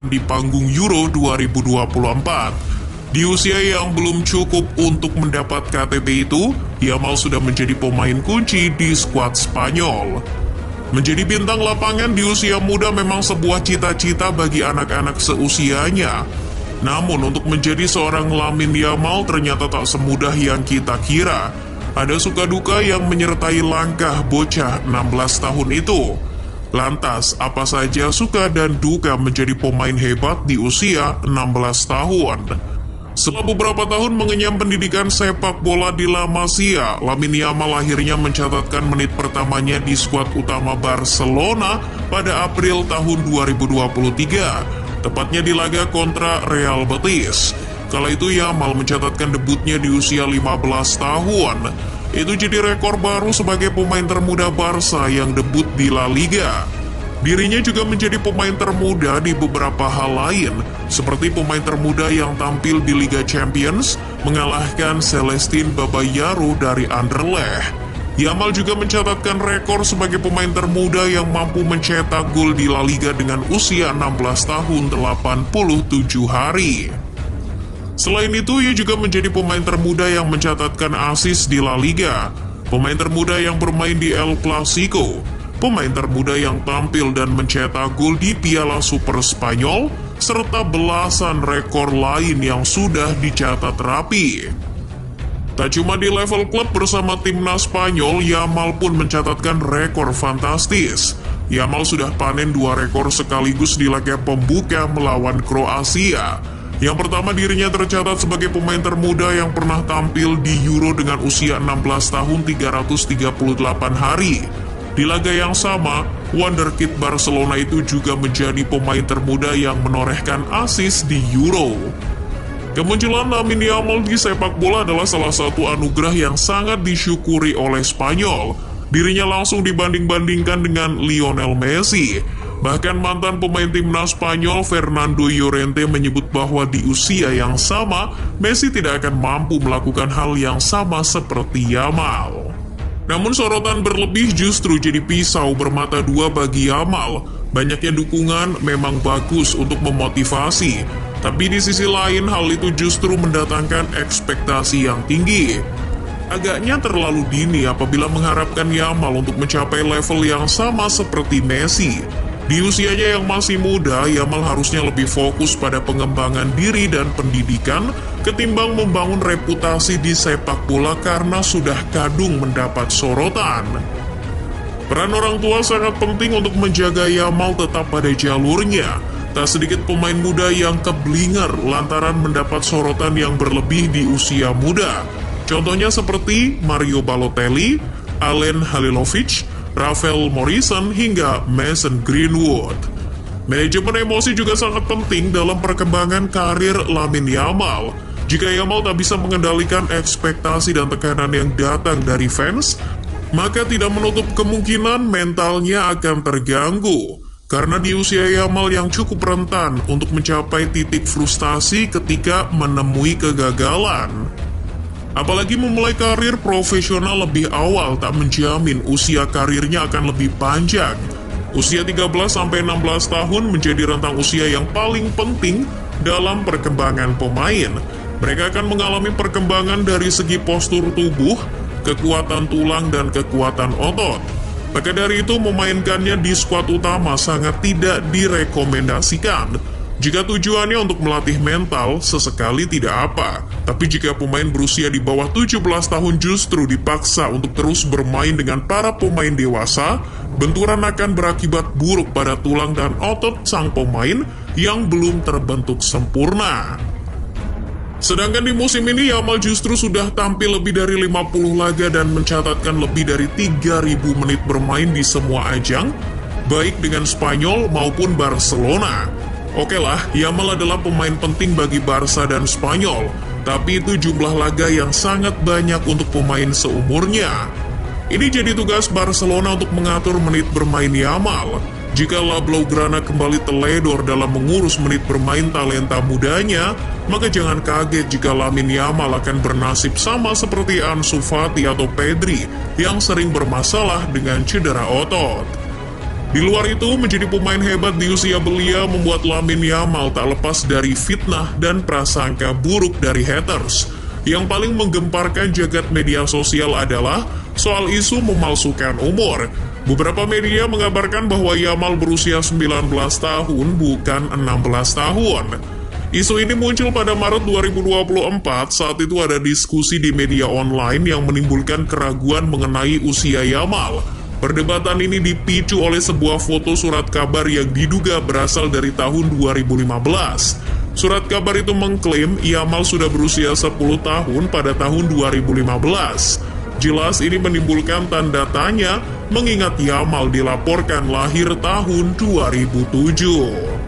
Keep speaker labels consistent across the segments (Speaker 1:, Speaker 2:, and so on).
Speaker 1: di panggung Euro 2024. Di usia yang belum cukup untuk mendapat KTP itu, Yamal sudah menjadi pemain kunci di skuad Spanyol. Menjadi bintang lapangan di usia muda memang sebuah cita-cita bagi anak-anak seusianya. Namun untuk menjadi seorang Lamine Yamal ternyata tak semudah yang kita kira. Ada suka duka yang menyertai langkah bocah 16 tahun itu. Lantas, apa saja suka dan duka menjadi pemain hebat di usia 16 tahun? Setelah beberapa tahun mengenyam pendidikan sepak bola di La Masia, Lamine Yamal akhirnya mencatatkan menit pertamanya di skuad utama Barcelona pada April tahun 2023, tepatnya di laga kontra Real Betis. Kala itu Yamal mencatatkan debutnya di usia 15 tahun. Itu jadi rekor baru sebagai pemain termuda Barca yang debut di La Liga. Dirinya juga menjadi pemain termuda di beberapa hal lain, seperti pemain termuda yang tampil di Liga Champions, mengalahkan Celestine Babayaro dari Anderlecht. Yamal juga mencatatkan rekor sebagai pemain termuda yang mampu mencetak gol di La Liga dengan usia 16 tahun 87 hari. Selain itu, ia juga menjadi pemain termuda yang mencatatkan assist di La Liga, pemain termuda yang bermain di El Clasico, pemain termuda yang tampil dan mencetak gol di Piala Super Spanyol, serta belasan rekor lain yang sudah dicatat rapi. Tak cuma di level klub, bersama timnas Spanyol, Yamal pun mencatatkan rekor fantastis. Yamal sudah panen 2 rekor sekaligus di laga pembuka melawan Kroasia. Yang pertama, dirinya tercatat sebagai pemain termuda yang pernah tampil di Euro dengan usia 16 tahun 338 hari. Di laga yang sama, wonderkid Barcelona itu juga menjadi pemain termuda yang menorehkan assist di Euro. Kemunculan Lamine Yamal di sepak bola adalah salah satu anugerah yang sangat disyukuri oleh Spanyol. Dirinya langsung dibanding-bandingkan dengan Lionel Messi. Bahkan mantan pemain timnas Spanyol Fernando Llorente menyebut bahwa di usia yang sama, Messi tidak akan mampu melakukan hal yang sama seperti Yamal. Namun sorotan berlebih justru jadi pisau bermata dua bagi Yamal. Banyaknya dukungan memang bagus untuk memotivasi, tapi di sisi lain hal itu justru mendatangkan ekspektasi yang tinggi. Agaknya terlalu dini apabila mengharapkan Yamal untuk mencapai level yang sama seperti Messi. Di usianya yang masih muda, Yamal harusnya lebih fokus pada pengembangan diri dan pendidikan ketimbang membangun reputasi di sepak bola karena sudah kadung mendapat sorotan. Peran orang tua sangat penting untuk menjaga Yamal tetap pada jalurnya. Tak sedikit pemain muda yang keblinger lantaran mendapat sorotan yang berlebih di usia muda. Contohnya seperti Mario Balotelli, Alen Halilovic, Rafael Morrison, hingga Mason Greenwood. Manajemen emosi juga sangat penting dalam perkembangan karir Lamine Yamal. Jika Yamal tak bisa mengendalikan ekspektasi dan tekanan yang datang dari fans, maka tidak menutup kemungkinan mentalnya akan terganggu. Karena di usia Yamal yang cukup rentan untuk mencapai titik frustasi ketika menemui kegagalan. Apalagi memulai karir profesional lebih awal tak menjamin usia karirnya akan lebih panjang. Usia 13-16 tahun menjadi rentang usia yang paling penting dalam perkembangan pemain. Mereka akan mengalami perkembangan dari segi postur tubuh, kekuatan tulang, dan kekuatan otot. Maka dari itu memainkannya di skuad utama sangat tidak direkomendasikan. Jika tujuannya untuk melatih mental, sesekali tidak apa. Tapi jika pemain berusia di bawah 17 tahun justru dipaksa untuk terus bermain dengan para pemain dewasa, benturan akan berakibat buruk pada tulang dan otot sang pemain yang belum terbentuk sempurna. Sedangkan di musim ini Yamal justru sudah tampil lebih dari 50 laga dan mencatatkan lebih dari 3.000 menit bermain di semua ajang, baik dengan Spanyol maupun Barcelona. Oke lah, Yamal adalah pemain penting bagi Barca dan Spanyol, tapi itu jumlah laga yang sangat banyak untuk pemain seumurnya. Ini jadi tugas Barcelona untuk mengatur menit bermain Yamal. Jika La Blaugrana kembali teledor dalam mengurus menit bermain talenta mudanya, maka jangan kaget jika Lamine Yamal akan bernasib sama seperti Ansu Fati atau Pedri yang sering bermasalah dengan cedera otot. Di luar itu, menjadi pemain hebat di usia belia membuat Lamine Yamal tak lepas dari fitnah dan prasangka buruk dari haters. Yang paling menggemparkan jagat media sosial adalah soal isu memalsukan umur. Beberapa media mengabarkan bahwa Yamal berusia 19 tahun, bukan 16 tahun. Isu ini muncul pada Maret 2024, saat itu ada diskusi di media online yang menimbulkan keraguan mengenai usia Yamal. Perdebatan ini dipicu oleh sebuah foto surat kabar yang diduga berasal dari tahun 2015. Surat kabar itu mengklaim Yamal sudah berusia 10 tahun pada tahun 2015. Jelas ini menimbulkan tanda tanya, mengingat Yamal dilaporkan lahir tahun 2007.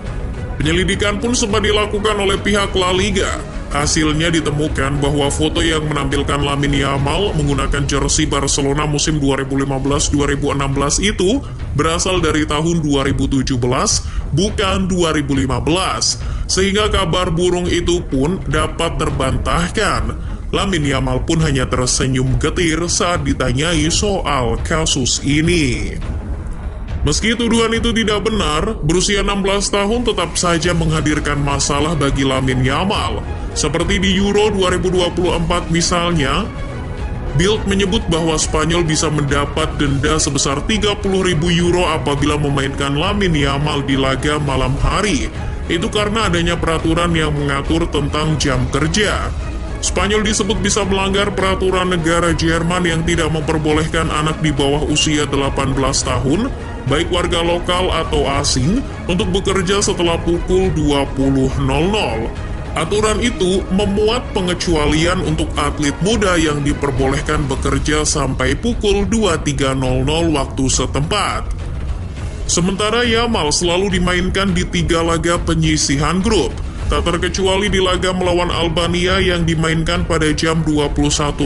Speaker 1: Penyelidikan pun sempat dilakukan oleh pihak La Liga. Hasilnya ditemukan bahwa foto yang menampilkan Lamine Yamal menggunakan jersey Barcelona musim 2015-2016 itu berasal dari tahun 2017, bukan 2015. Sehingga kabar burung itu pun dapat terbantahkan. Lamine Yamal pun hanya tersenyum getir saat ditanyai soal kasus ini. Meski tuduhan itu tidak benar, berusia 16 tahun tetap saja menghadirkan masalah bagi Lamine Yamal. Seperti di Euro 2024 misalnya, Bild menyebut bahwa Spanyol bisa mendapat denda sebesar 30.000 euro apabila memainkan Lamine Yamal di laga malam hari. Itu karena adanya peraturan yang mengatur tentang jam kerja. Spanyol disebut bisa melanggar peraturan negara Jerman yang tidak memperbolehkan anak di bawah usia 18 tahun, baik warga lokal atau asing, untuk bekerja setelah pukul 20.00. Aturan itu memuat pengecualian untuk atlet muda yang diperbolehkan bekerja sampai pukul 23.00 waktu setempat. Sementara Yamal selalu dimainkan di 3 laga penyisihan grup, tak terkecuali di laga melawan Albania yang dimainkan pada jam 21.00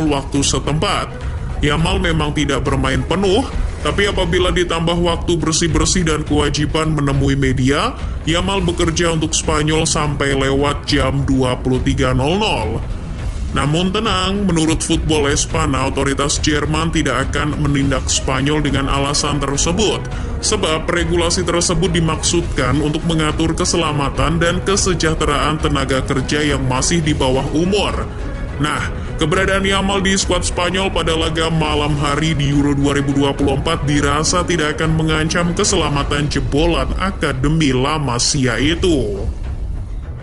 Speaker 1: waktu setempat. Yamal memang tidak bermain penuh, tapi apabila ditambah waktu bersih-bersih dan kewajiban menemui media, Yamal bekerja untuk Spanyol sampai lewat jam 23.00. Namun tenang, menurut Football Espana, otoritas Jerman tidak akan menindak Spanyol dengan alasan tersebut, sebab regulasi tersebut dimaksudkan untuk mengatur keselamatan dan kesejahteraan tenaga kerja yang masih di bawah umur. Nah, keberadaan Yamal di skuad Spanyol pada laga malam hari di Euro 2024 dirasa tidak akan mengancam keselamatan jebolan Akademi La Masia itu.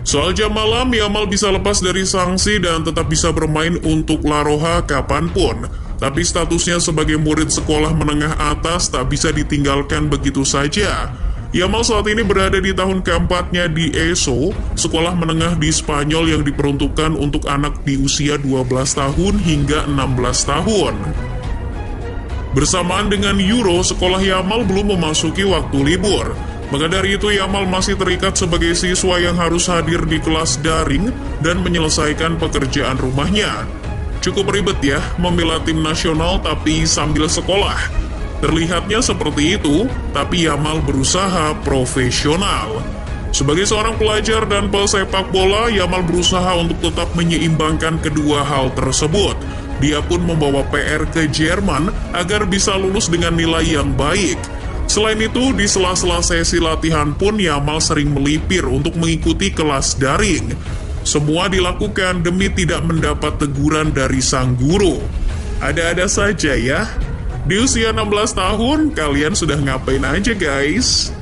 Speaker 1: Soal jam malam, Yamal bisa lepas dari sanksi dan tetap bisa bermain untuk La Roja kapanpun. Tapi statusnya sebagai murid sekolah menengah atas tak bisa ditinggalkan begitu saja. Yamal saat ini berada di tahun keempatnya di ESO, sekolah menengah di Spanyol yang diperuntukkan untuk anak di usia 12 tahun hingga 16 tahun. Bersamaan dengan Euro, sekolah Yamal belum memasuki waktu libur. Maka dari itu Yamal masih terikat sebagai siswa yang harus hadir di kelas daring dan menyelesaikan pekerjaan rumahnya. Cukup ribet ya, membela tim nasional tapi sambil sekolah. Terlihatnya seperti itu, tapi Yamal berusaha profesional. Sebagai seorang pelajar dan pesepak bola, Yamal berusaha untuk tetap menyeimbangkan kedua hal tersebut. Dia pun membawa PR ke Jerman agar bisa lulus dengan nilai yang baik. Selain itu, di sela-sela sesi latihan pun Yamal sering melipir untuk mengikuti kelas daring. Semua dilakukan demi tidak mendapat teguran dari sang guru. Ada-ada saja ya. Di usia 16 tahun, kalian sudah ngapain aja guys?